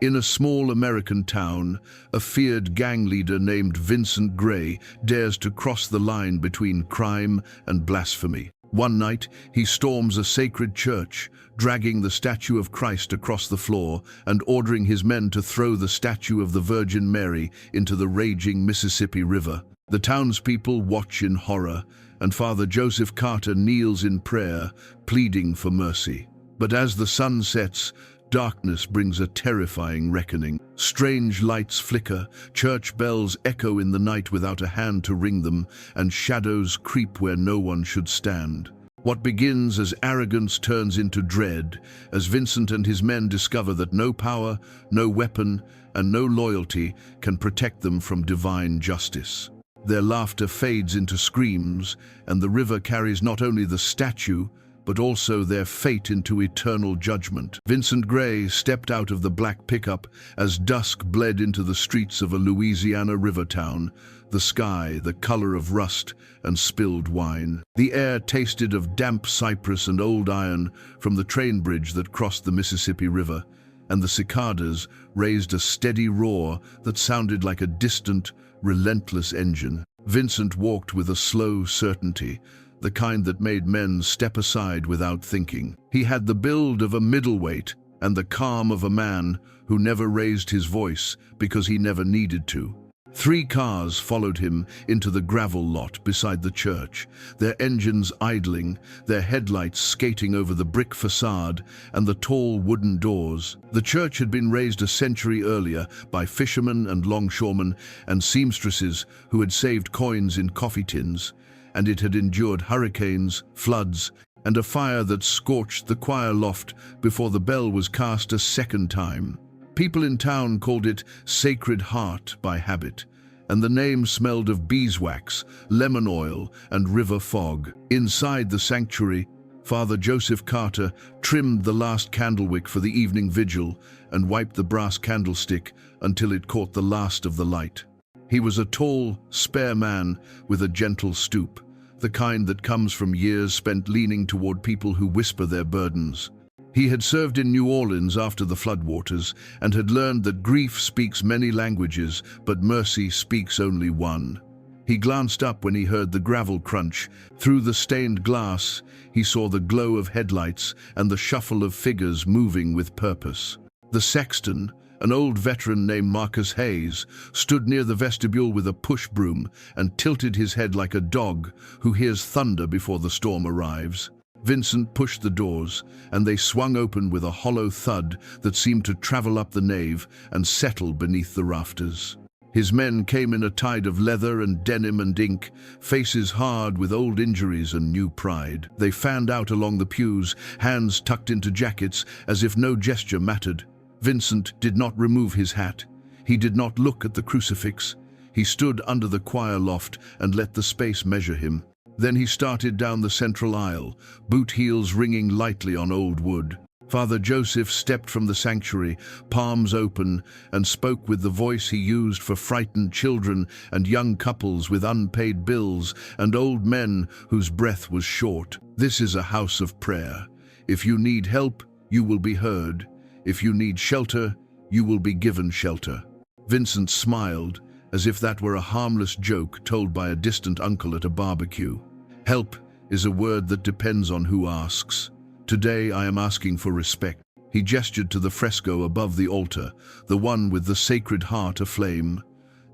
In a small American town, a feared gang leader named Vincent Gray dares to cross the line between crime and blasphemy. One night, he storms a sacred church, dragging the statue of Christ across the floor and ordering his men to throw the statue of the Virgin Mary into the raging Mississippi River. The townspeople watch in horror, and Father Joseph Carter kneels in prayer, pleading for mercy. But as the sun sets, darkness brings a terrifying reckoning. Strange lights flicker, church bells echo in the night without a hand to ring them, and shadows creep where no one should stand. What begins as arrogance turns into dread, as Vincent and his men discover that no power, no weapon, and no loyalty can protect them from divine justice. Their laughter fades into screams, and the river carries not only the statue, but also their fate into eternal judgment. Vincent Gray stepped out of the black pickup as dusk bled into the streets of a Louisiana river town, the sky the color of rust and spilled wine. The air tasted of damp cypress and old iron from the train bridge that crossed the Mississippi River, and the cicadas raised a steady roar that sounded like a distant, relentless engine. Vincent walked with a slow certainty, the kind that made men step aside without thinking. He had the build of a middleweight and the calm of a man who never raised his voice because he never needed to. 3 cars followed him into the gravel lot beside the church, their engines idling, their headlights skating over the brick facade and the tall wooden doors. The church had been raised a century earlier by fishermen and longshoremen and seamstresses who had saved coins in coffee tins, and it had endured hurricanes, floods, and a fire that scorched the choir loft before the bell was cast a second time. People in town called it Sacred Heart by habit, and the name smelled of beeswax, lemon oil, and river fog. Inside the sanctuary, Father Joseph Carter trimmed the last candlewick for the evening vigil and wiped the brass candlestick until it caught the last of the light. He was a tall, spare man with a gentle stoop, the kind that comes from years spent leaning toward people who whisper their burdens. He had served in New Orleans after the floodwaters and had learned that grief speaks many languages, but mercy speaks only one. He glanced up when he heard the gravel crunch. Through the stained glass, he saw the glow of headlights and the shuffle of figures moving with purpose. The sexton, an old veteran named Marcus Hayes, stood near the vestibule with a push broom and tilted his head like a dog who hears thunder before the storm arrives. Vincent pushed the doors, and they swung open with a hollow thud that seemed to travel up the nave and settle beneath the rafters. His men came in a tide of leather and denim and ink, faces hard with old injuries and new pride. They fanned out along the pews, hands tucked into jackets as if no gesture mattered. Vincent did not remove his hat. He did not look at the crucifix. He stood under the choir loft and let the space measure him. Then he started down the central aisle, boot heels ringing lightly on old wood. Father Joseph stepped from the sanctuary, palms open, and spoke with the voice he used for frightened children and young couples with unpaid bills and old men whose breath was short. This is a house of prayer. If you need help, you will be heard. If you need shelter, you will be given shelter. Vincent smiled, as if that were a harmless joke told by a distant uncle at a barbecue. Help is a word that depends on who asks. Today I am asking for respect. He gestured to the fresco above the altar, the one with the Sacred Heart aflame.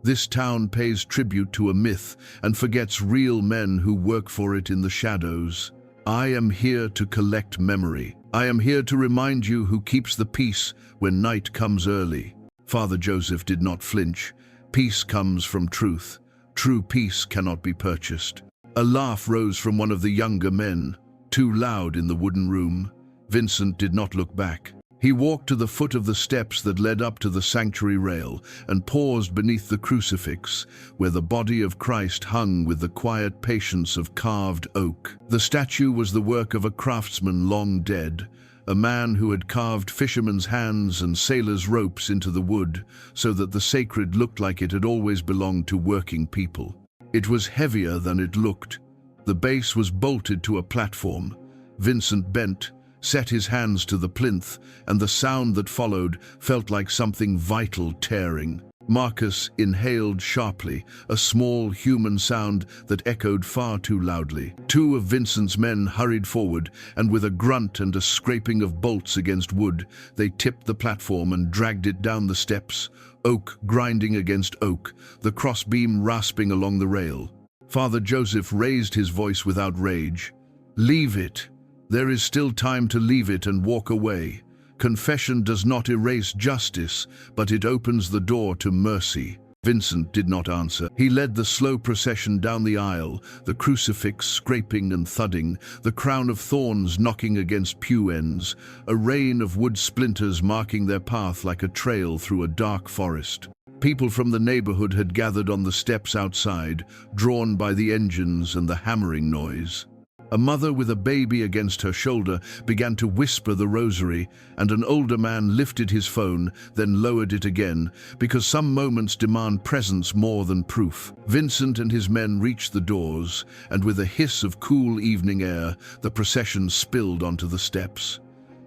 This town pays tribute to a myth and forgets real men who work for it in the shadows. I am here to collect memory. I am here to remind you who keeps the peace when night comes early. Father Joseph did not flinch. Peace comes from truth. True peace cannot be purchased. A laugh rose from one of the younger men, too loud in the wooden room. Vincent did not look back. He walked to the foot of the steps that led up to the sanctuary rail and paused beneath the crucifix, where the body of Christ hung with the quiet patience of carved oak. The statue was the work of a craftsman long dead, a man who had carved fishermen's hands and sailors' ropes into the wood so that the sacred looked like it had always belonged to working people. It was heavier than it looked. The base was bolted to a platform. Vincent bent, set his hands to the plinth, and the sound that followed felt like something vital tearing. Marcus inhaled sharply, a small human sound that echoed far too loudly. Two of Vincent's men hurried forward, and with a grunt and a scraping of bolts against wood, they tipped the platform and dragged it down the steps, oak grinding against oak, the crossbeam rasping along the rail. Father Joseph raised his voice without rage. "Leave it. There is still time to leave it and walk away. Confession does not erase justice, but it opens the door to mercy." Vincent did not answer. He led the slow procession down the aisle, the crucifix scraping and thudding, the crown of thorns knocking against pew ends, a rain of wood splinters marking their path like a trail through a dark forest. People from the neighborhood had gathered on the steps outside, drawn by the engines and the hammering noise. A mother with a baby against her shoulder began to whisper the rosary, and an older man lifted his phone, then lowered it again, because some moments demand presence more than proof. Vincent and his men reached the doors, and with a hiss of cool evening air, the procession spilled onto the steps.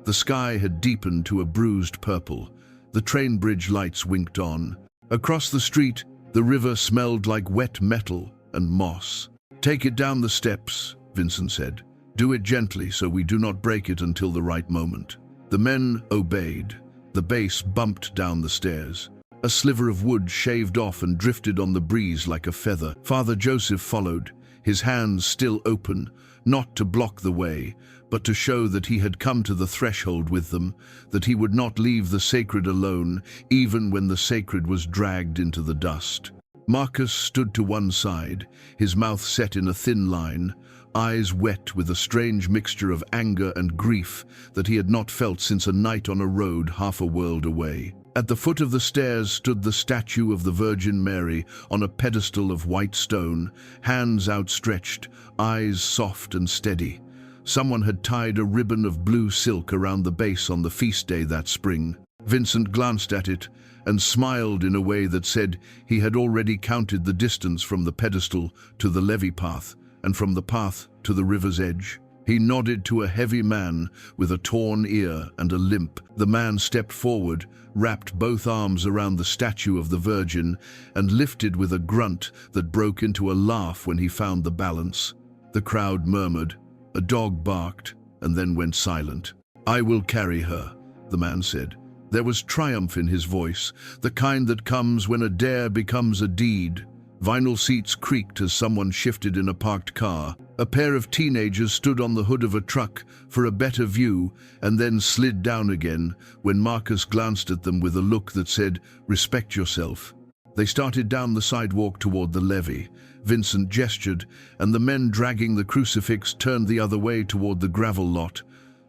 The sky had deepened to a bruised purple. The train bridge lights winked on. Across the street, the river smelled like wet metal and moss. "Take it down the steps," Vincent said. "Do it gently so we do not break it until the right moment." The men obeyed. The base bumped down the stairs. A sliver of wood shaved off and drifted on the breeze like a feather. Father Joseph followed, his hands still open, not to block the way, but to show that he had come to the threshold with them, that he would not leave the sacred alone, even when the sacred was dragged into the dust. Marcus stood to one side, his mouth set in a thin line, eyes wet with a strange mixture of anger and grief that he had not felt since a night on a road half a world away. At the foot of the stairs stood the statue of the Virgin Mary on a pedestal of white stone, hands outstretched, eyes soft and steady. Someone had tied a ribbon of blue silk around the base on the feast day that spring. Vincent glanced at it and smiled in a way that said he had already counted the distance from the pedestal to the levee path, and from the path to the river's edge. He nodded to a heavy man with a torn ear and a limp. The man stepped forward, wrapped both arms around the statue of the Virgin, and lifted with a grunt that broke into a laugh when he found the balance. The crowd murmured, a dog barked, and then went silent. "I will carry her," the man said. There was triumph in his voice, the kind that comes when a dare becomes a deed. Vinyl seats creaked as someone shifted in a parked car. A pair of teenagers stood on the hood of a truck for a better view and then slid down again when Marcus glanced at them with a look that said, "Respect yourself." They started down the sidewalk toward the levee. Vincent gestured, and the men dragging the crucifix turned the other way toward the gravel lot,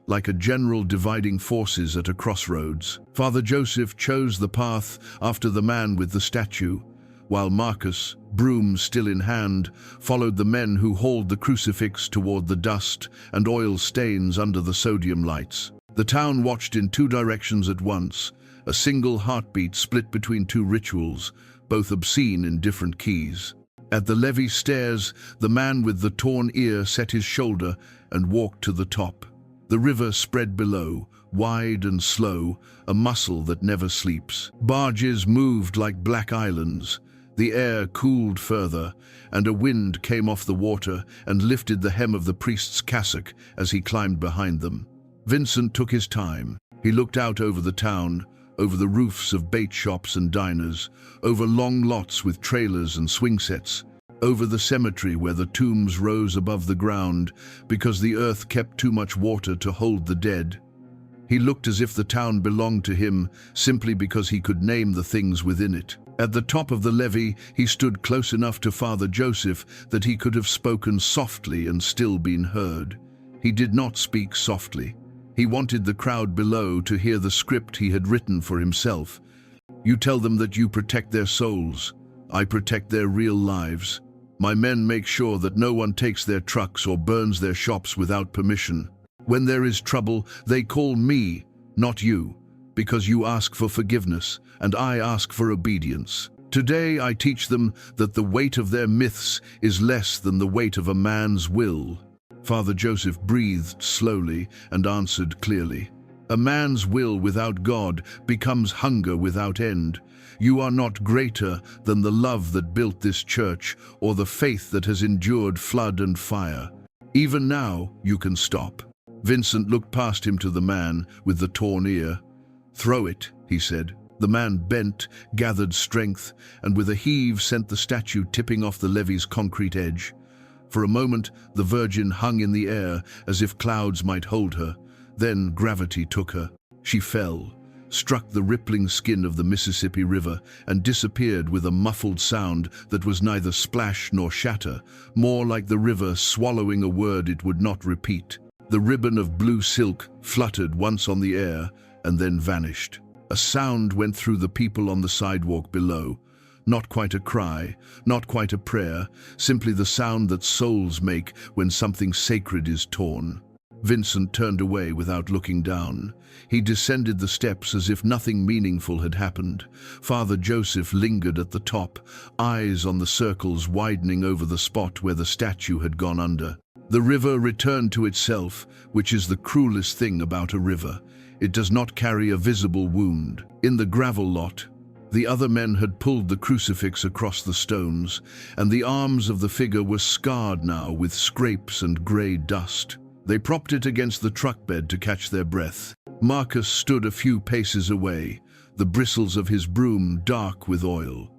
like a general dividing forces at a crossroads. Father Joseph chose the path after the man with the statue, while Marcus, broom still in hand, followed the men who hauled the crucifix toward the dust and oil stains under the sodium lights. The town watched in two directions at once, a single heartbeat split between two rituals, both obscene in different keys. At the levee stairs, the man with the torn ear set his shoulder and walked to the top. The river spread below, wide and slow, a muscle that never sleeps. Barges moved like black islands. The air cooled further, and a wind came off the water and lifted the hem of the priest's cassock as he climbed behind them. Vincent took his time. He looked out over the town, over the roofs of bait shops and diners, over long lots with trailers and swing sets, over the cemetery where the tombs rose above the ground because the earth kept too much water to hold the dead. He looked as if the town belonged to him simply because he could name the things within it. At the top of the levee, he stood close enough to Father Joseph that he could have spoken softly and still been heard. He did not speak softly. He wanted the crowd below to hear the script he had written for himself. "You tell them that you protect their souls. I protect their real lives. My men make sure that no one takes their trucks or burns their shops without permission. When there is trouble, they call me, not you, because you ask for forgiveness, and I ask for obedience. Today I teach them that the weight of their myths is less than the weight of a man's will." Father Joseph breathed slowly and answered clearly. A man's will without God becomes hunger without end. You are not greater than the love that built this church or the faith that has endured flood and fire. Even now, you can stop. Vincent looked past him to the man with the torn ear. "Throw it," he said. The man bent, gathered strength, and with a heave sent the statue tipping off the levee's concrete edge. For a moment, the Virgin hung in the air as if clouds might hold her. Then gravity took her. She fell, struck the rippling skin of the Mississippi River, and disappeared with a muffled sound that was neither splash nor shatter, more like the river swallowing a word it would not repeat. The ribbon of blue silk fluttered once on the air and then vanished. A sound went through the people on the sidewalk below. Not quite a cry, not quite a prayer, simply the sound that souls make when something sacred is torn. Vincent turned away without looking down. He descended the steps as if nothing meaningful had happened. Father Joseph lingered at the top, eyes on the circles widening over the spot where the statue had gone under. The river returned to itself, which is the cruelest thing about a river. It does not carry a visible wound. In the gravel lot, the other men had pulled the crucifix across the stones, and the arms of the figure were scarred now with scrapes and grey dust. They propped it against the truck bed to catch their breath. Marcus stood a few paces away, the bristles of his broom dark with oil.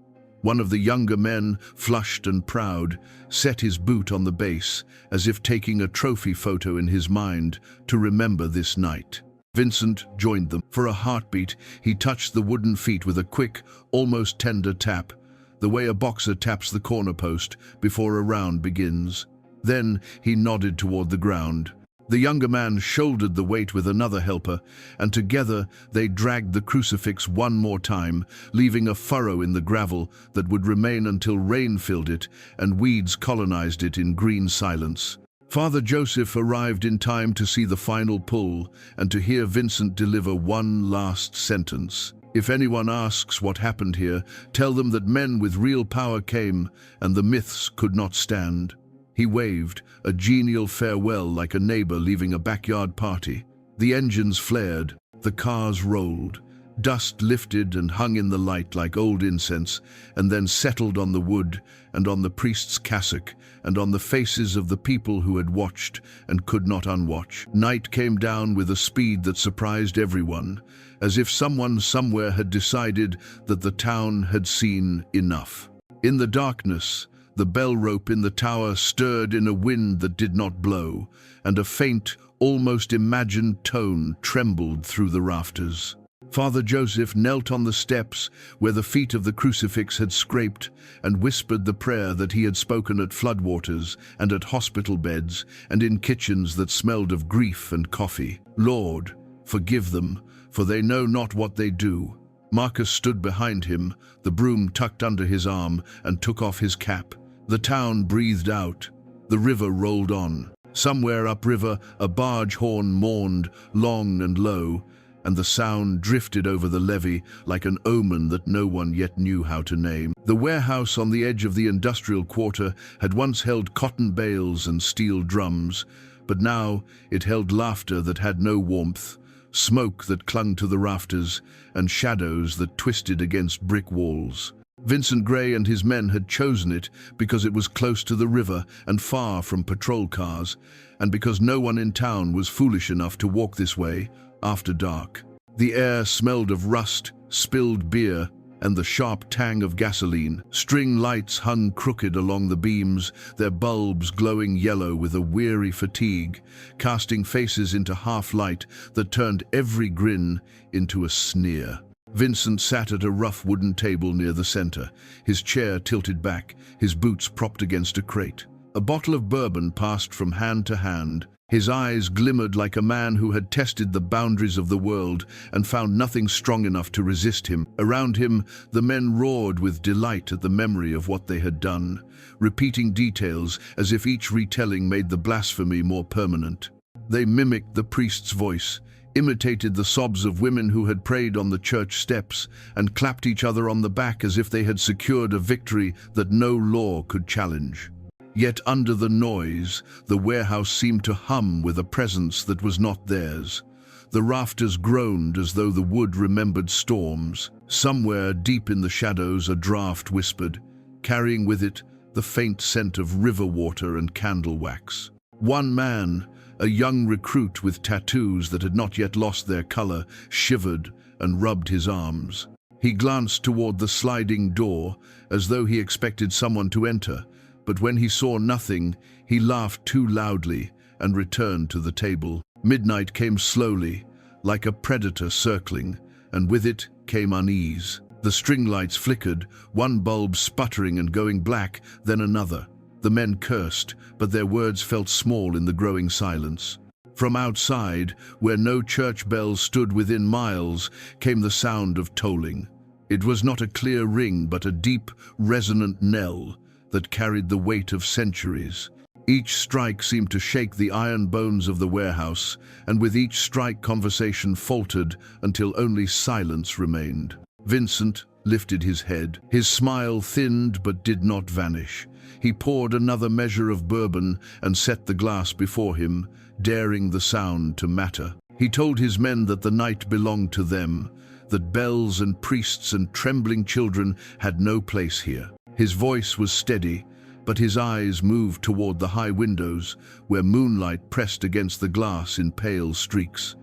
One of the younger men, flushed and proud, set his boot on the base, as if taking a trophy photo in his mind to remember this night. Vincent joined them. For a heartbeat, he touched the wooden feet with a quick, almost tender tap, the way a boxer taps the corner post before a round begins. Then he nodded toward the ground. The younger man shouldered the weight with another helper, and together they dragged the crucifix one more time, leaving a furrow in the gravel that would remain until rain filled it and weeds colonized it in green silence. Father Joseph arrived in time to see the final pull and to hear Vincent deliver one last sentence. "If anyone asks what happened here, tell them that men with real power came and the myths could not stand." He waved, a genial farewell like a neighbor leaving a backyard party. The engines flared, the cars rolled. Dust lifted and hung in the light like old incense, and then settled on the wood and on the priest's cassock and on the faces of the people who had watched and could not unwatch. Night came down with a speed that surprised everyone, as if someone somewhere had decided that the town had seen enough. In the darkness, the bell rope in the tower stirred in a wind that did not blow, and a faint, almost imagined tone trembled through the rafters. Father Joseph knelt on the steps where the feet of the crucifix had scraped and whispered the prayer that he had spoken at floodwaters and at hospital beds and in kitchens that smelled of grief and coffee. "Lord, forgive them, for they know not what they do." Marcus stood behind him, the broom tucked under his arm, and took off his cap. The town breathed out. The river rolled on. Somewhere upriver, a barge horn mourned, long and low, and the sound drifted over the levee like an omen that no one yet knew how to name. The warehouse on the edge of the industrial quarter had once held cotton bales and steel drums, but now it held laughter that had no warmth, smoke that clung to the rafters, and shadows that twisted against brick walls. Vincent Gray and his men had chosen it because it was close to the river and far from patrol cars, and because no one in town was foolish enough to walk this way after dark. The air smelled of rust, spilled beer, and the sharp tang of gasoline. String lights hung crooked along the beams, their bulbs glowing yellow with a weary fatigue, casting faces into half-light that turned every grin into a sneer. Vincent sat at a rough wooden table near the center, his chair tilted back, his boots propped against a crate. A bottle of bourbon passed from hand to hand. His eyes glimmered like a man who had tested the boundaries of the world and found nothing strong enough to resist him. Around him, the men roared with delight at the memory of what they had done, repeating details as if each retelling made the blasphemy more permanent. They mimicked the priest's voice, imitated the sobs of women who had prayed on the church steps, and clapped each other on the back as if they had secured a victory that no law could challenge. Yet under the noise, the warehouse seemed to hum with a presence that was not theirs. The rafters groaned as though the wood remembered storms. Somewhere deep in the shadows a draught whispered, carrying with it the faint scent of river water and candle wax. One man, a young recruit with tattoos that had not yet lost their color, shivered and rubbed his arms. He glanced toward the sliding door as though he expected someone to enter, but when he saw nothing, he laughed too loudly and returned to the table. Midnight came slowly, like a predator circling, and with it came unease. The string lights flickered, one bulb sputtering and going black, then another. The men cursed, but their words felt small in the growing silence. From outside, where no church bells stood within miles, came the sound of tolling. It was not a clear ring, but a deep, resonant knell that carried the weight of centuries. Each strike seemed to shake the iron bones of the warehouse, and with each strike conversation faltered until only silence remained. Vincent lifted his head. His smile thinned but did not vanish. He poured another measure of bourbon and set the glass before him, daring the sound to matter. He told his men that the night belonged to them, that bells and priests and trembling children had no place here. His voice was steady, but his eyes moved toward the high windows, where moonlight pressed against the glass in pale streaks.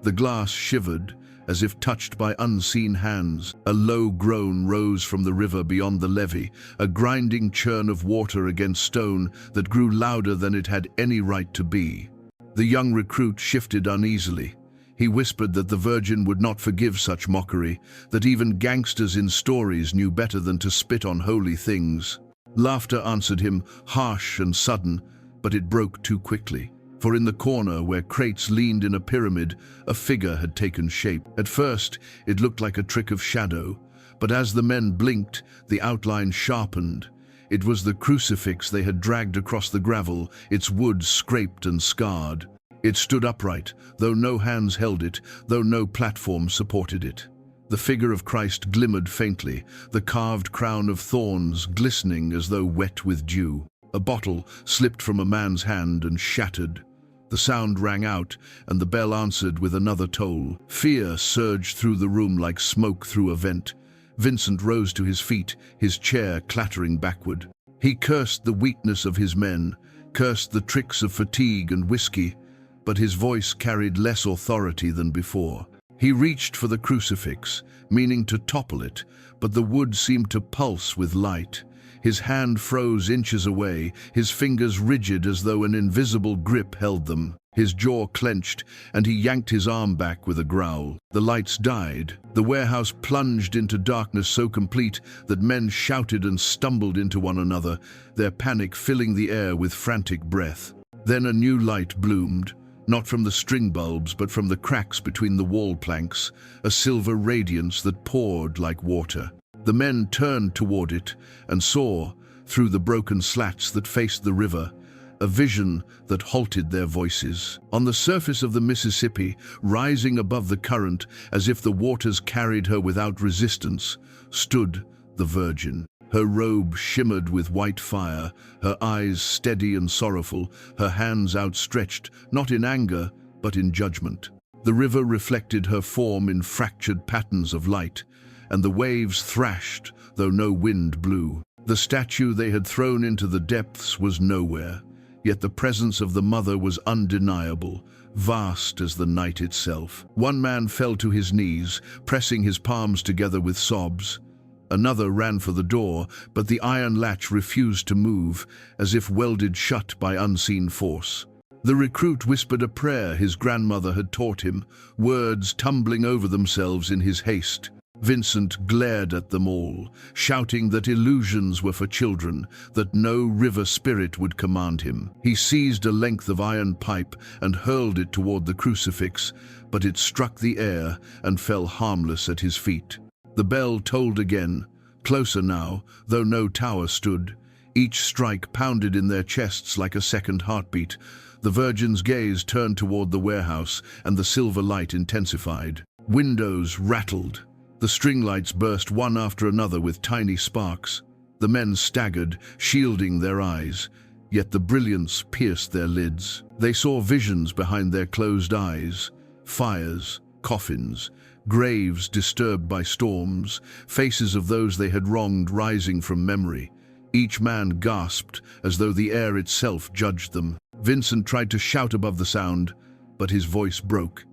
The glass shivered, as if touched by unseen hands. A low groan rose from the river beyond the levee, a grinding churn of water against stone that grew louder than it had any right to be. The young recruit shifted uneasily. He whispered that the Virgin would not forgive such mockery, that even gangsters in stories knew better than to spit on holy things. Laughter answered him, harsh and sudden, but it broke too quickly. For in the corner where crates leaned in a pyramid, a figure had taken shape. At first, it looked like a trick of shadow, but as the men blinked, the outline sharpened. It was the crucifix they had dragged across the gravel, its wood scraped and scarred. It stood upright, though no hands held it, though no platform supported it. The figure of Christ glimmered faintly, the carved crown of thorns glistening as though wet with dew. A bottle slipped from a man's hand and shattered. The sound rang out, and the bell answered with another toll. Fear surged through the room like smoke through a vent. Vincent rose to his feet, his chair clattering backward. He cursed the weakness of his men, cursed the tricks of fatigue and whiskey, but his voice carried less authority than before. He reached for the crucifix, meaning to topple it, but the wood seemed to pulse with light. His hand froze inches away, his fingers rigid as though an invisible grip held them. His jaw clenched, and he yanked his arm back with a growl. The lights died. The warehouse plunged into darkness so complete that men shouted and stumbled into one another, their panic filling the air with frantic breath. Then a new light bloomed. Not from the string bulbs, but from the cracks between the wall planks, a silver radiance that poured like water. The men turned toward it and saw, through the broken slats that faced the river, a vision that halted their voices. On the surface of the Mississippi, rising above the current as if the waters carried her without resistance, stood the Virgin. Her robe shimmered with white fire, her eyes steady and sorrowful, her hands outstretched, not in anger, but in judgment. The river reflected her form in fractured patterns of light, and the waves thrashed, though no wind blew. The statue they had thrown into the depths was nowhere, yet the presence of the mother was undeniable, vast as the night itself. One man fell to his knees, pressing his palms together with sobs. Another ran for the door, but the iron latch refused to move, as if welded shut by unseen force. The recruit whispered a prayer his grandmother had taught him, words tumbling over themselves in his haste. Vincent glared at them all, shouting that illusions were for children, that no river spirit would command him. He seized a length of iron pipe and hurled it toward the crucifix, but it struck the air and fell harmless at his feet. The bell tolled again, closer now, though no tower stood. Each strike pounded in their chests like a second heartbeat. The Virgin's gaze turned toward the warehouse, and the silver light intensified. Windows rattled. The string lights burst one after another with tiny sparks. The men staggered, shielding their eyes. yet the brilliance pierced their lids. They saw visions behind their closed eyes, fires, coffins, graves disturbed by storms, faces of those they had wronged rising from memory. Each man gasped as though the air itself judged them. Vincent tried to shout above the sound, but his voice broke.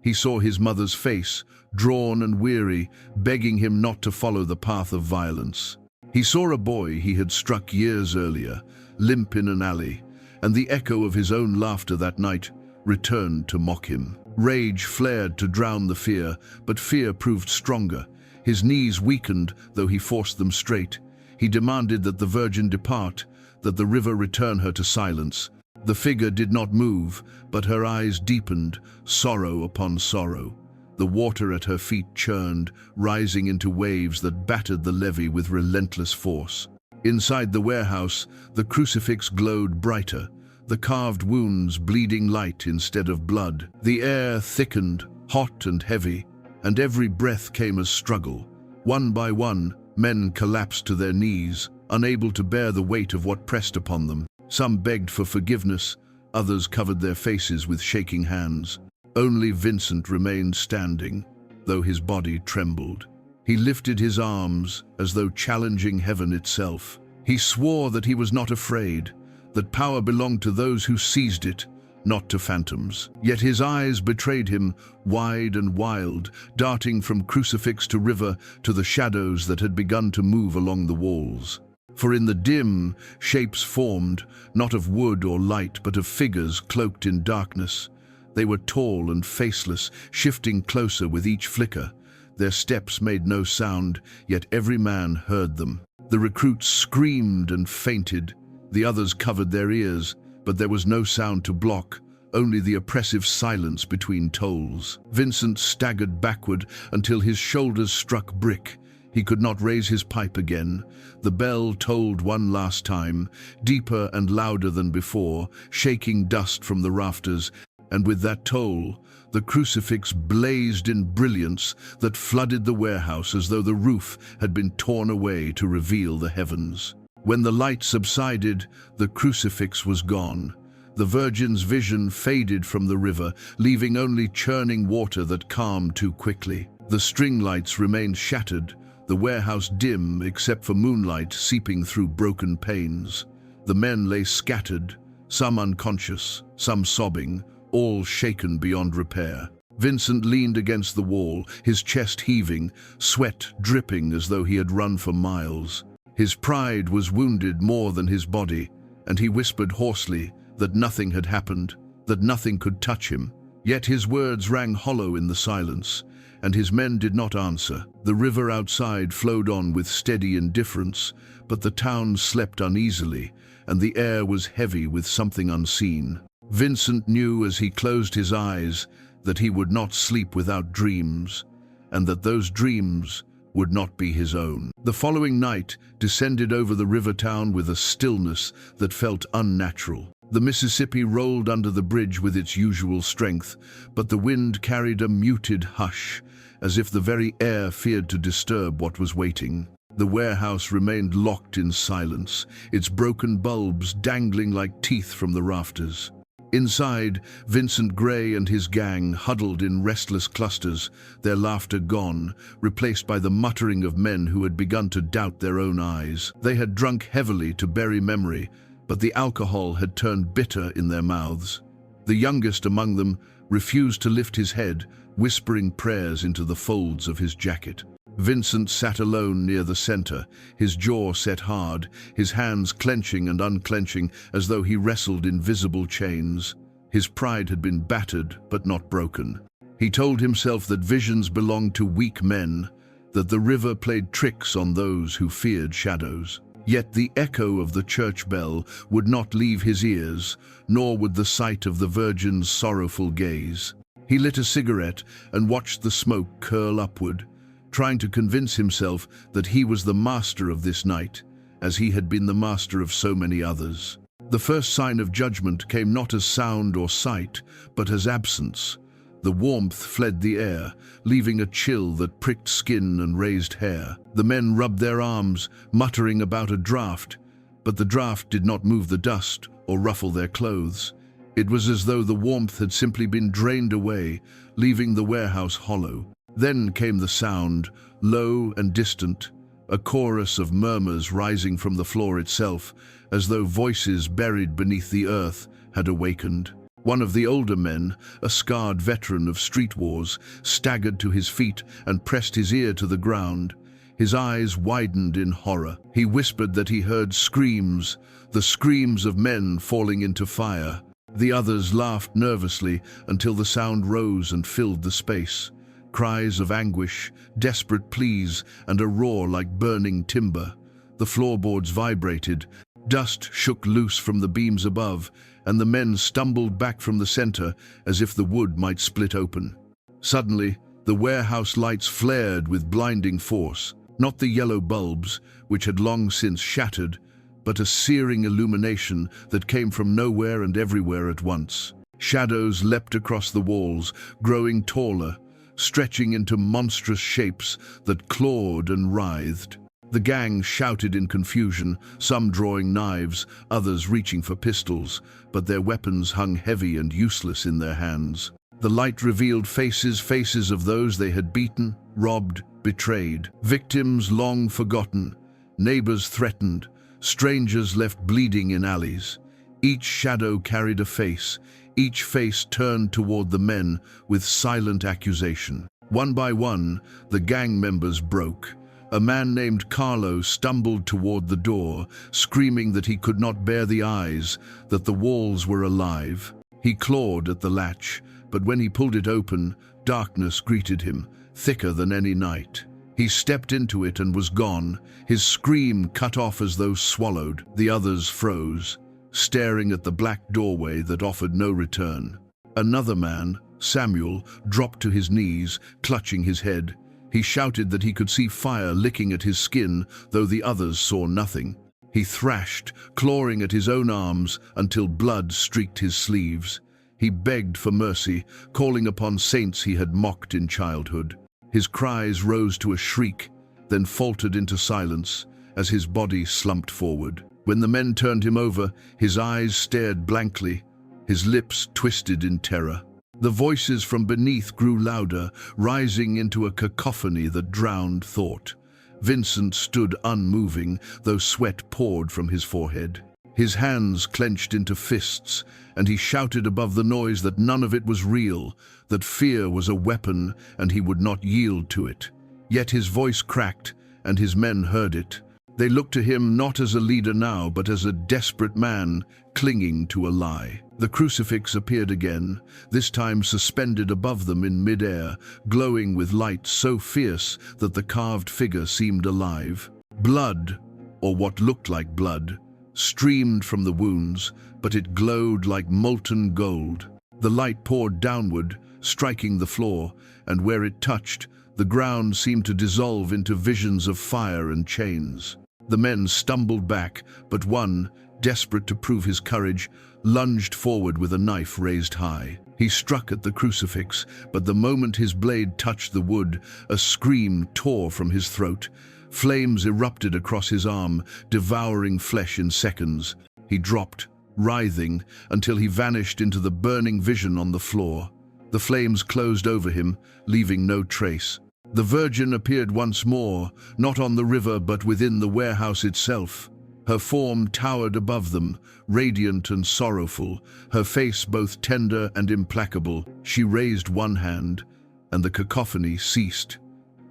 He saw his mother's face, drawn and weary, begging him not to follow the path of violence. He saw a boy he had struck years earlier, limp in an alley, and the echo of his own laughter that night returned to mock him. Rage flared to drown the fear, but fear proved stronger. His knees weakened, though he forced them straight. He demanded that the Virgin depart, that the river return her to silence. The figure did not move, but her eyes deepened, sorrow upon sorrow. The water at her feet churned, rising into waves that battered the levee with relentless force. Inside the warehouse, the crucifix glowed brighter, the carved wounds bleeding light instead of blood. The air thickened, hot and heavy, and every breath came as struggle. One by one, men collapsed to their knees, unable to bear the weight of what pressed upon them. Some begged for forgiveness, others covered their faces with shaking hands. Only Vincent remained standing, though his body trembled. He lifted his arms as though challenging heaven itself. He swore that he was not afraid, that power belonged to those who seized it, not to phantoms. Yet his eyes betrayed him, wide and wild, darting from crucifix to river to the shadows that had begun to move along the walls. For in the dim, shapes formed, not of wood or light, but of figures cloaked in darkness. They were tall and faceless, shifting closer with each flicker. Their steps made no sound, yet every man heard them. The recruits screamed and fainted. The others covered their ears, but there was no sound to block, only the oppressive silence between tolls. Vincent staggered backward until his shoulders struck brick. He could not raise his pipe again. The bell tolled one last time, deeper and louder than before, shaking dust from the rafters, and with that toll, the crucifix blazed in brilliance that flooded the warehouse as though the roof had been torn away to reveal the heavens. When the light subsided, the crucifix was gone. The Virgin's vision faded from the river, leaving only churning water that calmed too quickly. The string lights remained shattered, the warehouse dim except for moonlight seeping through broken panes. The men lay scattered, some unconscious, some sobbing, all shaken beyond repair. Vincent leaned against the wall, his chest heaving, sweat dripping as though he had run for miles. His pride was wounded more than his body, and he whispered hoarsely that nothing had happened, that nothing could touch him. Yet his words rang hollow in the silence, and his men did not answer. The river outside flowed on with steady indifference, but the town slept uneasily, and the air was heavy with something unseen. Vincent knew as he closed his eyes that he would not sleep without dreams, and that those dreams would not be his own. The following night descended over the river town with a stillness that felt unnatural. The Mississippi rolled under the bridge with its usual strength, but the wind carried a muted hush, as if the very air feared to disturb what was waiting. The warehouse remained locked in silence, its broken bulbs dangling like teeth from the rafters. Inside, Vincent Gray and his gang huddled in restless clusters, their laughter gone, replaced by the muttering of men who had begun to doubt their own eyes. They had drunk heavily to bury memory, but the alcohol had turned bitter in their mouths. The youngest among them refused to lift his head, whispering prayers into the folds of his jacket. Vincent sat alone near the center, his jaw set hard, his hands clenching and unclenching as though he wrestled invisible chains. His pride had been battered but not broken. He told himself that visions belonged to weak men, that the river played tricks on those who feared shadows. Yet the echo of the church bell would not leave his ears, nor would the sight of the Virgin's sorrowful gaze. He lit a cigarette and watched the smoke curl upward, trying to convince himself that he was the master of this night, as he had been the master of so many others. The first sign of judgment came not as sound or sight, but as absence. The warmth fled the air, leaving a chill that pricked skin and raised hair. The men rubbed their arms, muttering about a draught, but the draught did not move the dust or ruffle their clothes. It was as though the warmth had simply been drained away, leaving the warehouse hollow. Then came the sound, low and distant, a chorus of murmurs rising from the floor itself, as though voices buried beneath the earth had awakened. One of the older men, a scarred veteran of street wars, staggered to his feet and pressed his ear to the ground. His eyes widened in horror. He whispered that he heard screams, the screams of men falling into fire. The others laughed nervously until the sound rose and filled the space. Cries of anguish, desperate pleas, and a roar like burning timber. The floorboards vibrated, dust shook loose from the beams above, and the men stumbled back from the center as if the wood might split open. Suddenly, the warehouse lights flared with blinding force, not the yellow bulbs, which had long since shattered, but a searing illumination that came from nowhere and everywhere at once. Shadows leapt across the walls, growing taller, stretching into monstrous shapes that clawed and writhed. The gang shouted in confusion, some drawing knives, others reaching for pistols, but their weapons hung heavy and useless in their hands. The light revealed faces of those they had beaten, robbed, betrayed, victims long forgotten, neighbors threatened, strangers left bleeding in alleys. Each shadow carried a face, each face turned toward the men with silent accusation. One by one, the gang members broke. A man named Carlo stumbled toward the door, screaming that he could not bear the eyes, that the walls were alive. He clawed at the latch, but when he pulled it open, darkness greeted him, thicker than any night. He stepped into it and was gone, his scream cut off as though swallowed. The others froze, staring at the black doorway that offered no return. Another man, Samuel, dropped to his knees, clutching his head. He shouted that he could see fire licking at his skin, though the others saw nothing. He thrashed, clawing at his own arms until blood streaked his sleeves. He begged for mercy, calling upon saints he had mocked in childhood. His cries rose to a shriek, then faltered into silence as his body slumped forward. When the men turned him over, his eyes stared blankly, his lips twisted in terror. The voices from beneath grew louder, rising into a cacophony that drowned thought. Vincent stood unmoving, though sweat poured from his forehead. His hands clenched into fists, and he shouted above the noise that none of it was real, that fear was a weapon and he would not yield to it. Yet his voice cracked, and his men heard it. They looked to him not as a leader now, but as a desperate man clinging to a lie. The crucifix appeared again, this time suspended above them in mid-air, glowing with light so fierce that the carved figure seemed alive. Blood, or what looked like blood, streamed from the wounds, but it glowed like molten gold. The light poured downward, striking the floor, and where it touched, the ground seemed to dissolve into visions of fire and chains. The men stumbled back, but one, desperate to prove his courage, lunged forward with a knife raised high. He struck at the crucifix, but the moment his blade touched the wood, a scream tore from his throat. Flames erupted across his arm, devouring flesh in seconds. He dropped, writhing, until he vanished into the burning vision on the floor. The flames closed over him, leaving no trace. The Virgin appeared once more, not on the river but within the warehouse itself. Her form towered above them, radiant and sorrowful, her face both tender and implacable. She raised one hand, and the cacophony ceased.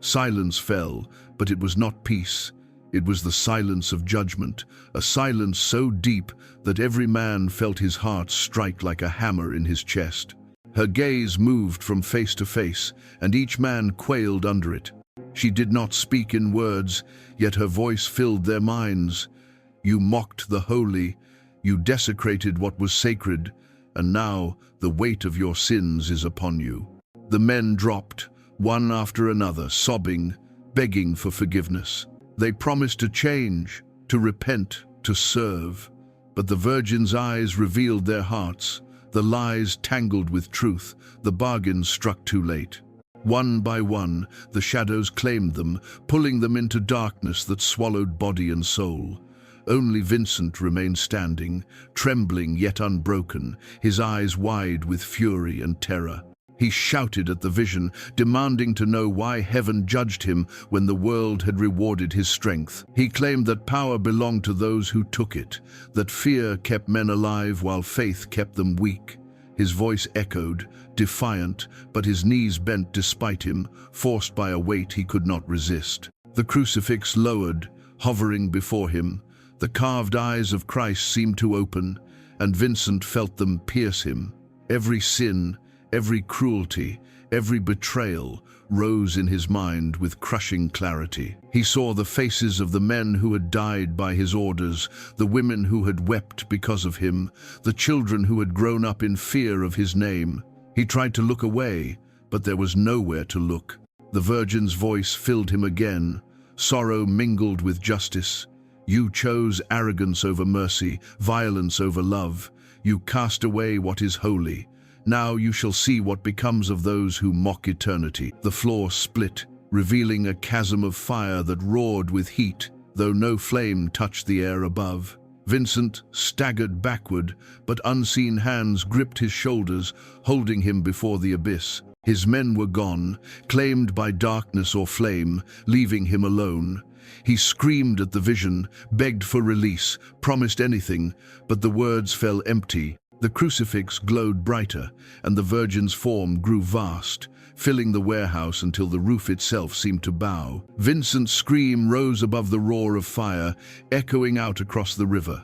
Silence fell, but it was not peace. It was the silence of judgment, a silence so deep that every man felt his heart strike like a hammer in his chest. Her gaze moved from face to face, and each man quailed under it. She did not speak in words, yet her voice filled their minds. You mocked the holy, you desecrated what was sacred, and now the weight of your sins is upon you. The men dropped, one after another, sobbing, begging for forgiveness. They promised to change, to repent, to serve. But the Virgin's eyes revealed their hearts. The lies tangled with truth, the bargains struck too late. One by one, the shadows claimed them, pulling them into darkness that swallowed body and soul. Only Vincent remained standing, trembling yet unbroken, his eyes wide with fury and terror. He shouted at the vision, demanding to know why heaven judged him when the world had rewarded his strength. He claimed that power belonged to those who took it, that fear kept men alive while faith kept them weak. His voice echoed, defiant, but his knees bent despite him, forced by a weight he could not resist. The crucifix lowered, hovering before him. The carved eyes of Christ seemed to open, and Vincent felt them pierce him. Every sin, every cruelty, every betrayal rose in his mind with crushing clarity. He saw the faces of the men who had died by his orders, the women who had wept because of him, the children who had grown up in fear of his name. He tried to look away, but there was nowhere to look. The Virgin's voice filled him again, sorrow mingled with justice. You chose arrogance over mercy, violence over love. You cast away what is holy. Now you shall see what becomes of those who mock eternity. The floor split, revealing a chasm of fire that roared with heat, though no flame touched the air above. Vincent staggered backward, but unseen hands gripped his shoulders, holding him before the abyss. His men were gone, claimed by darkness or flame, leaving him alone. He screamed at the vision, begged for release, promised anything, but the words fell empty. The crucifix glowed brighter, and the Virgin's form grew vast, filling the warehouse until the roof itself seemed to bow. Vincent's scream rose above the roar of fire, echoing out across the river.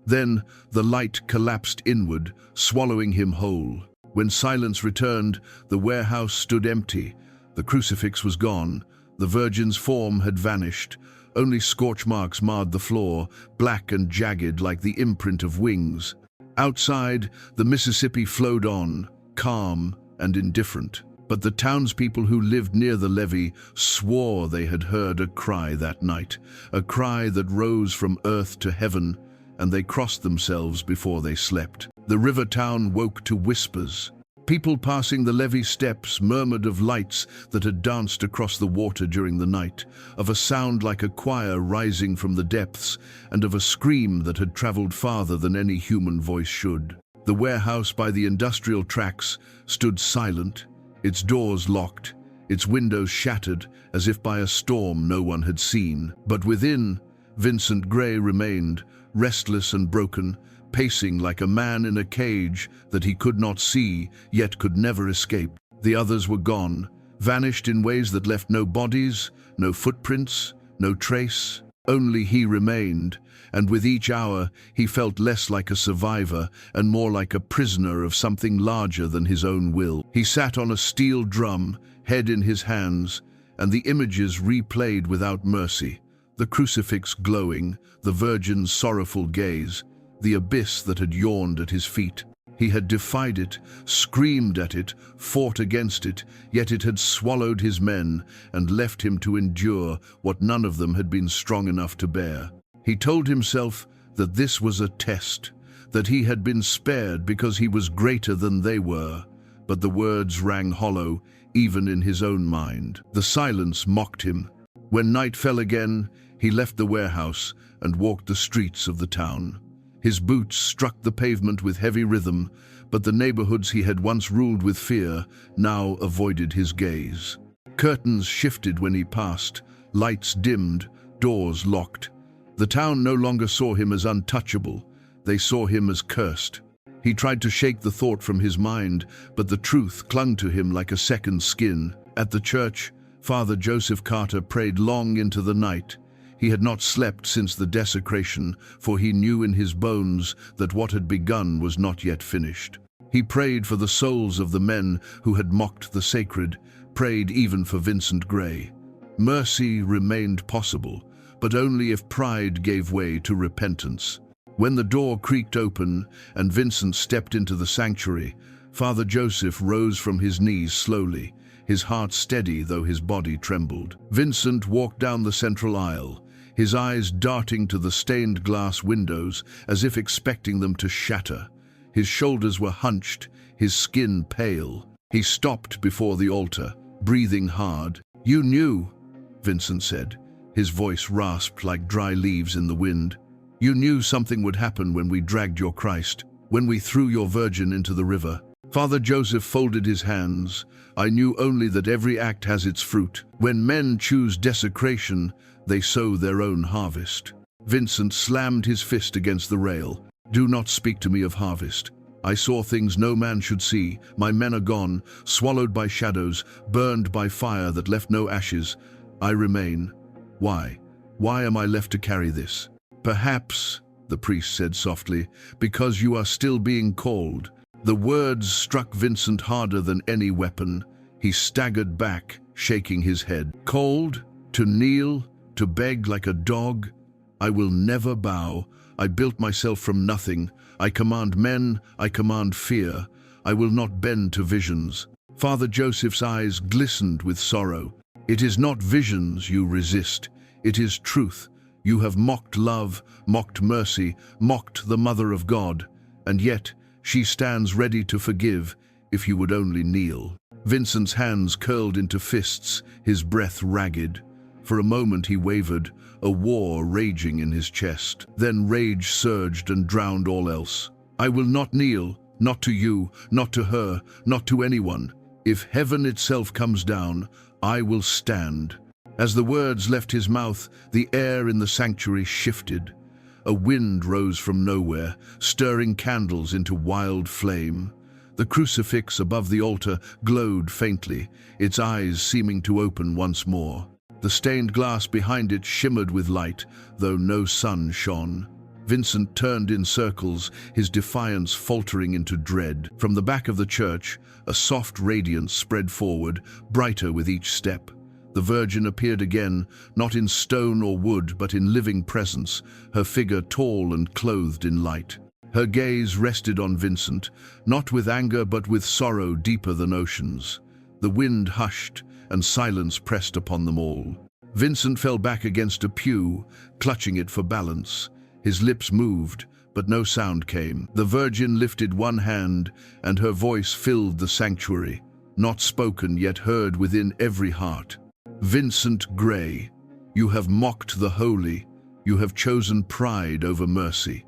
Then the light collapsed inward, swallowing him whole. When silence returned, the warehouse stood empty. The crucifix was gone. The Virgin's form had vanished. Only scorch marks marred the floor, black and jagged like the imprint of wings. Outside, the Mississippi flowed on, calm and indifferent. But the townspeople who lived near the levee swore they had heard a cry that night, a cry that rose from earth to heaven, and they crossed themselves before they slept. The river town woke to whispers. People passing the levee steps murmured of lights that had danced across the water during the night, of a sound like a choir rising from the depths, and of a scream that had traveled farther than any human voice should. The warehouse by the industrial tracks stood silent, its doors locked, its windows shattered as if by a storm no one had seen. But within, Vincent Gray remained, restless and broken, pacing like a man in a cage that he could not see, yet could never escape. The others were gone, vanished in ways that left no bodies, no footprints, no trace. Only he remained, and with each hour he felt less like a survivor and more like a prisoner of something larger than his own will. He sat on a steel drum, head in his hands, and the images replayed without mercy. The crucifix glowing, the Virgin's sorrowful gaze, the abyss that had yawned at his feet. He had defied it, screamed at it, fought against it, yet it had swallowed his men and left him to endure what none of them had been strong enough to bear. He told himself that this was a test, that he had been spared because he was greater than they were, but the words rang hollow, even in his own mind. The silence mocked him. When night fell again, he left the warehouse and walked the streets of the town. His boots struck the pavement with heavy rhythm, but the neighborhoods he had once ruled with fear now avoided his gaze. Curtains shifted when he passed, lights dimmed, doors locked. The town no longer saw him as untouchable, they saw him as cursed. He tried to shake the thought from his mind, but the truth clung to him like a second skin. At the church, Father Joseph Carter prayed long into the night. He had not slept since the desecration, for he knew in his bones that what had begun was not yet finished. He prayed for the souls of the men who had mocked the sacred, prayed even for Vincent Gray. Mercy remained possible, but only if pride gave way to repentance. When the door creaked open and Vincent stepped into the sanctuary, Father Joseph rose from his knees slowly, his heart steady though his body trembled. Vincent walked down the central aisle, his eyes darting to the stained glass windows as if expecting them to shatter. His shoulders were hunched, his skin pale. He stopped before the altar, breathing hard. "You knew," Vincent said, his voice rasped like dry leaves in the wind. You knew something would happen when we dragged your Christ, when we threw your Virgin into the river. Father Joseph folded his hands. I knew only that every act has its fruit. When men choose desecration, they sow their own harvest. Vincent slammed his fist against the rail. Do not speak to me of harvest. I saw things no man should see. My men are gone, swallowed by shadows, burned by fire that left no ashes. I remain. Why? Why am I left to carry this? Perhaps, the priest said softly, because you are still being called. The words struck Vincent harder than any weapon. He staggered back, shaking his head. Called? To kneel? To beg like a dog? I will never bow. I built myself from nothing. I command men, I command fear. I will not bend to visions. Father Joseph's eyes glistened with sorrow. It is not visions you resist. It is truth. You have mocked love, mocked mercy, mocked the Mother of God, and yet she stands ready to forgive if you would only kneel. Vincent's hands curled into fists, his breath ragged. For a moment he wavered, a war raging in his chest. Then rage surged and drowned all else. I will not kneel, not to you, not to her, not to anyone. If heaven itself comes down, I will stand. As the words left his mouth, the air in the sanctuary shifted. A wind rose from nowhere, stirring candles into wild flame. The crucifix above the altar glowed faintly, its eyes seeming to open once more. The stained glass behind it shimmered with light, though no sun shone. Vincent turned in circles, his defiance faltering into dread. From the back of the church, a soft radiance spread forward, brighter with each step. The Virgin appeared again, not in stone or wood, but in living presence, her figure tall and clothed in light. Her gaze rested on Vincent, not with anger but with sorrow deeper than oceans. The wind hushed, and silence pressed upon them all. Vincent fell back against a pew, clutching it for balance. His lips moved, but no sound came. The Virgin lifted one hand, and her voice filled the sanctuary, not spoken yet heard within every heart. Vincent Gray, you have mocked the holy, you have chosen pride over mercy.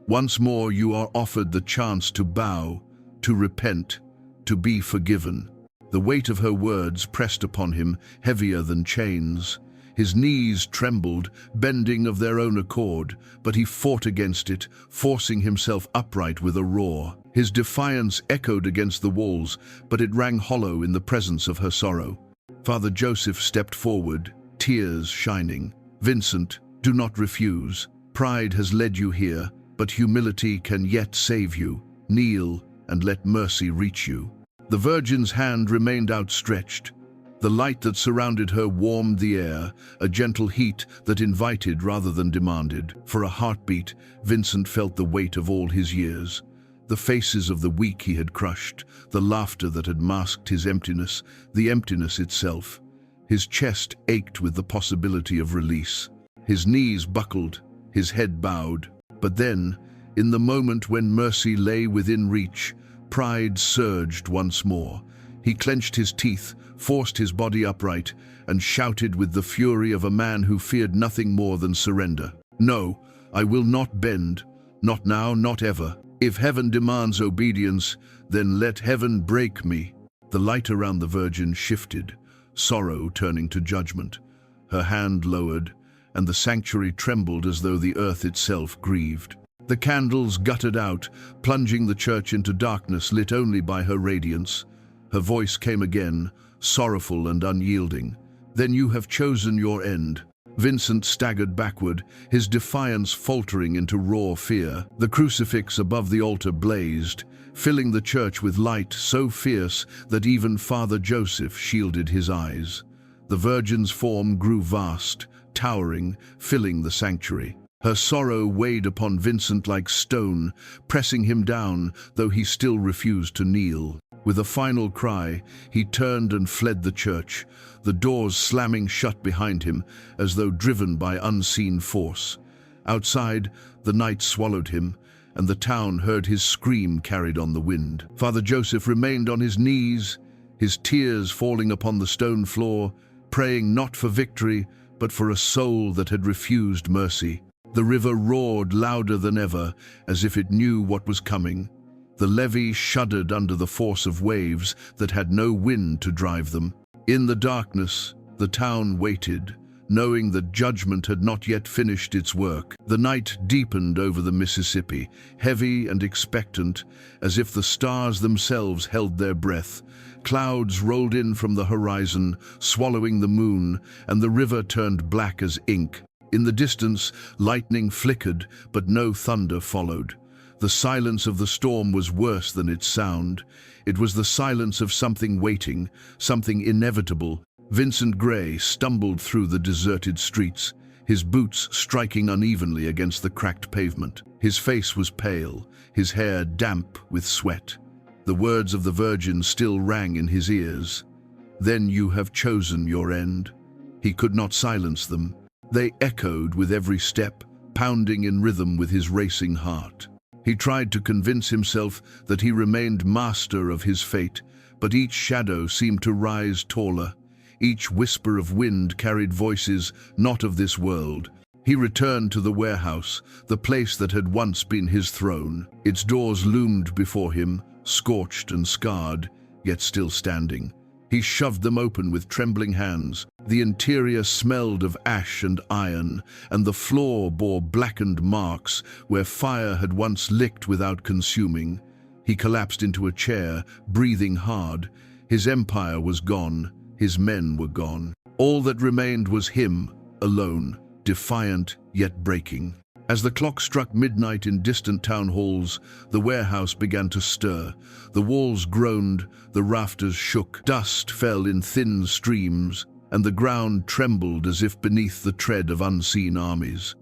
Once more you are offered the chance to bow, to repent, to be forgiven. The weight of her words pressed upon him, heavier than chains. His knees trembled, bending of their own accord, but he fought against it, forcing himself upright with a roar. His defiance echoed against the walls, but it rang hollow in the presence of her sorrow. Father Joseph stepped forward, tears shining. Vincent, do not refuse. Pride has led you here, but humility can yet save you. Kneel and let mercy reach you. The Virgin's hand remained outstretched. The light that surrounded her warmed the air, a gentle heat that invited rather than demanded. For a heartbeat, Vincent felt the weight of all his years. The faces of the weak he had crushed, the laughter that had masked his emptiness, the emptiness itself. His chest ached with the possibility of release. His knees buckled, his head bowed. But then, in the moment when mercy lay within reach, pride surged once more. He clenched his teeth, forced his body upright, and shouted with the fury of a man who feared nothing more than surrender. No, I will not bend, not now, not ever. If heaven demands obedience, then let heaven break me. The light around the Virgin shifted, sorrow turning to judgment. Her hand lowered, and the sanctuary trembled as though the earth itself grieved. The candles guttered out, plunging the church into darkness lit only by her radiance. Her voice came again, sorrowful and unyielding. Then you have chosen your end. Vincent staggered backward, his defiance faltering into raw fear. The crucifix above the altar blazed, filling the church with light so fierce that even Father Joseph shielded his eyes. The Virgin's form grew vast, towering, filling the sanctuary. Her sorrow weighed upon Vincent like stone, pressing him down, though he still refused to kneel. With a final cry, he turned and fled the church, the doors slamming shut behind him as though driven by unseen force. Outside, the night swallowed him, and the town heard his scream carried on the wind. Father Joseph remained on his knees, his tears falling upon the stone floor, praying not for victory, but for a soul that had refused mercy. The river roared louder than ever, as if it knew what was coming. The levee shuddered under the force of waves that had no wind to drive them. In the darkness, the town waited, knowing that judgment had not yet finished its work. The night deepened over the Mississippi, heavy and expectant, as if the stars themselves held their breath. Clouds rolled in from the horizon, swallowing the moon, and the river turned black as ink. In the distance, lightning flickered, but no thunder followed. The silence of the storm was worse than its sound. It was the silence of something waiting, something inevitable. Vincent Gray stumbled through the deserted streets, his boots striking unevenly against the cracked pavement. His face was pale, his hair damp with sweat. The words of the Virgin still rang in his ears. "Then you have chosen your end." He could not silence them. They echoed with every step, pounding in rhythm with his racing heart. He tried to convince himself that he remained master of his fate, but each shadow seemed to rise taller. Each whisper of wind carried voices not of this world. He returned to the warehouse, the place that had once been his throne. Its doors loomed before him, scorched and scarred, yet still standing. He shoved them open with trembling hands. The interior smelled of ash and iron, and the floor bore blackened marks where fire had once licked without consuming. He collapsed into a chair, breathing hard. His empire was gone. His men were gone. All that remained was him, alone, defiant yet breaking. As the clock struck midnight in distant town halls, the warehouse began to stir. The walls groaned, the rafters shook, dust fell in thin streams, and the ground trembled as if beneath the tread of unseen armies.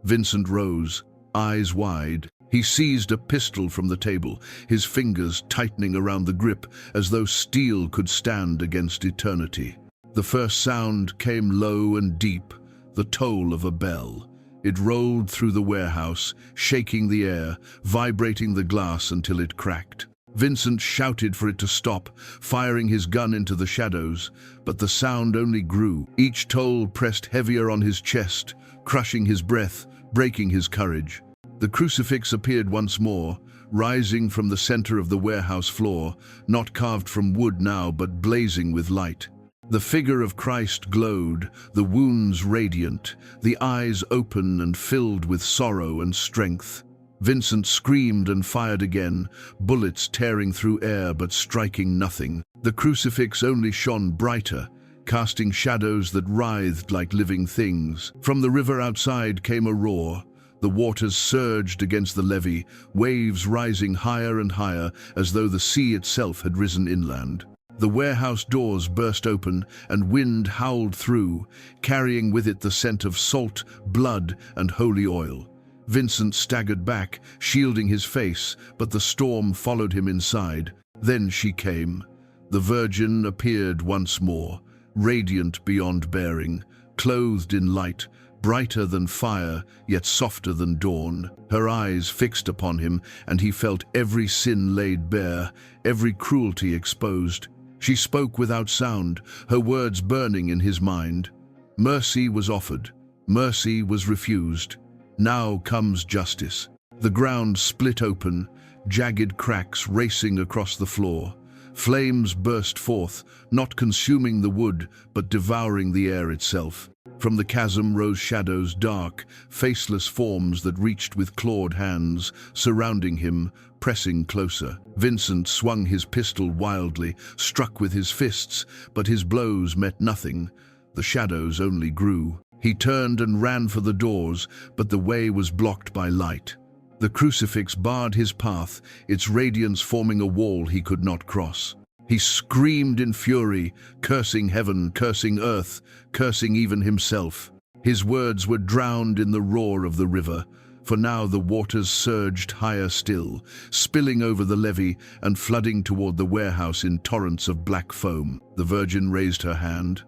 Vincent rose, eyes wide. He seized a pistol from the table, his fingers tightening around the grip as though steel could stand against eternity. The first sound came low and deep, the toll of a bell. It rolled through the warehouse, shaking the air, vibrating the glass until it cracked. Vincent shouted for it to stop, firing his gun into the shadows, but the sound only grew. Each toll pressed heavier on his chest, crushing his breath, breaking his courage. The crucifix appeared once more, rising from the center of the warehouse floor, not carved from wood now, but blazing with light. The figure of Christ glowed, the wounds radiant, the eyes open and filled with sorrow and strength. Vincent screamed and fired again, bullets tearing through air but striking nothing. The crucifix only shone brighter, casting shadows that writhed like living things. From the river outside came a roar. The waters surged against the levee, waves rising higher and higher as though the sea itself had risen inland. The warehouse doors burst open and wind howled through, carrying with it the scent of salt, blood, and holy oil. Vincent staggered back, shielding his face, but the storm followed him inside. Then she came. The Virgin appeared once more, radiant beyond bearing, clothed in light, brighter than fire, yet softer than dawn. Her eyes fixed upon him, and he felt every sin laid bare, every cruelty exposed. She spoke without sound, her words burning in his mind. Mercy was offered. Mercy was refused. Now comes justice. The ground split open, jagged cracks racing across the floor. Flames burst forth, not consuming the wood, but devouring the air itself. From the chasm rose shadows, dark, faceless forms that reached with clawed hands, surrounding him, pressing closer. Vincent swung his pistol wildly, struck with his fists, but his blows met nothing. The shadows only grew. He turned and ran for the doors, but the way was blocked by light. The crucifix barred his path, its radiance forming a wall he could not cross. He screamed in fury, cursing heaven, cursing earth, cursing even himself. His words were drowned in the roar of the river, for now the waters surged higher still, spilling over the levee and flooding toward the warehouse in torrents of black foam. The Virgin raised her hand.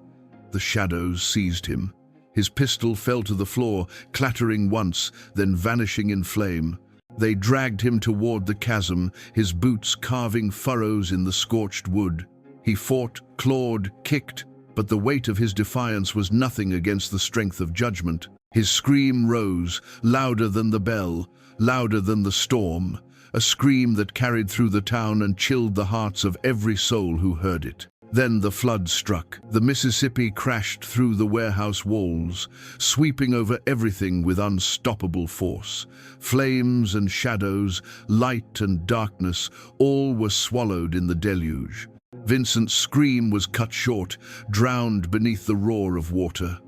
The shadows seized him. His pistol fell to the floor, clattering once, then vanishing in flame. They dragged him toward the chasm, his boots carving furrows in the scorched wood. He fought, clawed, kicked, but the weight of his defiance was nothing against the strength of judgment. His scream rose, louder than the bell, louder than the storm, a scream that carried through the town and chilled the hearts of every soul who heard it. Then the flood struck. The Mississippi crashed through the warehouse walls, sweeping over everything with unstoppable force. Flames and shadows, light and darkness, all were swallowed in the deluge. Vincent's scream was cut short, drowned beneath the roar of water.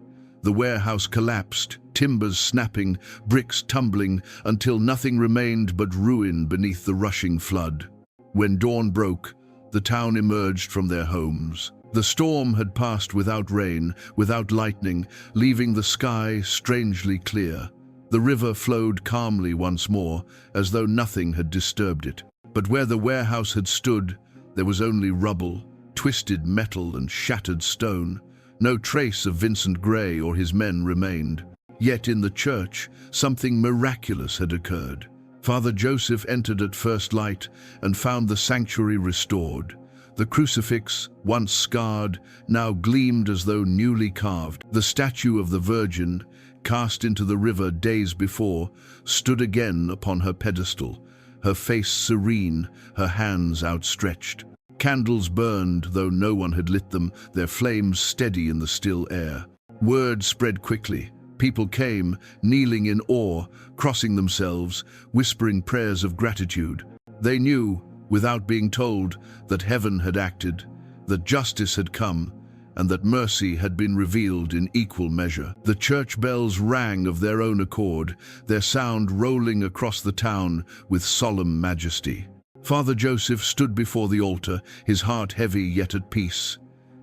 The warehouse collapsed, timbers snapping, bricks tumbling, until nothing remained but ruin beneath the rushing flood. When dawn broke, the town emerged from their homes. The storm had passed without rain, without lightning, leaving the sky strangely clear. The river flowed calmly once more, as though nothing had disturbed it. But where the warehouse had stood, there was only rubble, twisted metal and shattered stone. No trace of Vincent Gray or his men remained. Yet in the church, something miraculous had occurred. Father Joseph entered at first light and found the sanctuary restored. The crucifix, once scarred, now gleamed as though newly carved. The statue of the Virgin, cast into the river days before, stood again upon her pedestal, her face serene, her hands outstretched. Candles burned, though no one had lit them, their flames steady in the still air. Word spread quickly. People came, kneeling in awe, crossing themselves, whispering prayers of gratitude. They knew, without being told, that heaven had acted, that justice had come, and that mercy had been revealed in equal measure. The church bells rang of their own accord, their sound rolling across the town with solemn majesty. Father Joseph stood before the altar, his heart heavy yet at peace.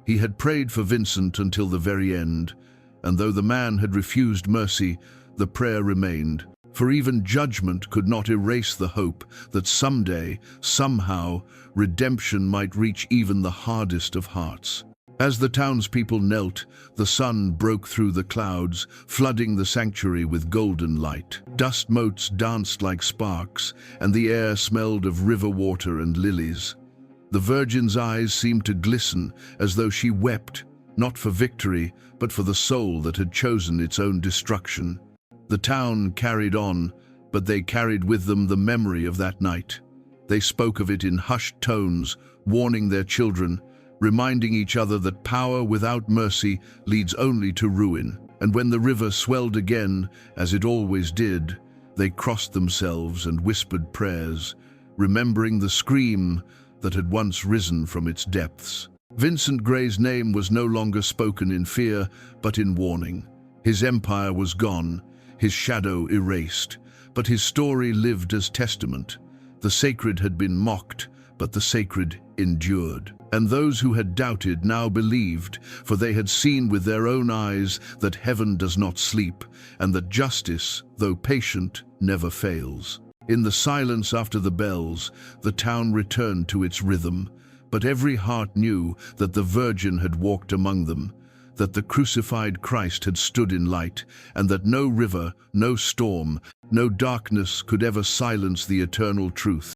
He had prayed for Vincent until the very end, and though the man had refused mercy, the prayer remained. For even judgment could not erase the hope that someday, somehow, redemption might reach even the hardest of hearts. As the townspeople knelt, the sun broke through the clouds, flooding the sanctuary with golden light. Dust motes danced like sparks, and the air smelled of river water and lilies. The Virgin's eyes seemed to glisten as though she wept, not for victory, but for the soul that had chosen its own destruction. The town carried on, but they carried with them the memory of that night. They spoke of it in hushed tones, warning their children, reminding each other that power without mercy leads only to ruin. And when the river swelled again, as it always did, they crossed themselves and whispered prayers, remembering the scream that had once risen from its depths. Vincent Gray's name was no longer spoken in fear, but in warning. His empire was gone, his shadow erased, but his story lived as testament. The sacred had been mocked, but the sacred endured. And those who had doubted now believed, for they had seen with their own eyes that heaven does not sleep, and that justice, though patient, never fails. In the silence after the bells, the town returned to its rhythm, but every heart knew that the Virgin had walked among them, that the crucified Christ had stood in light, and that no river, no storm, no darkness could ever silence the eternal truth.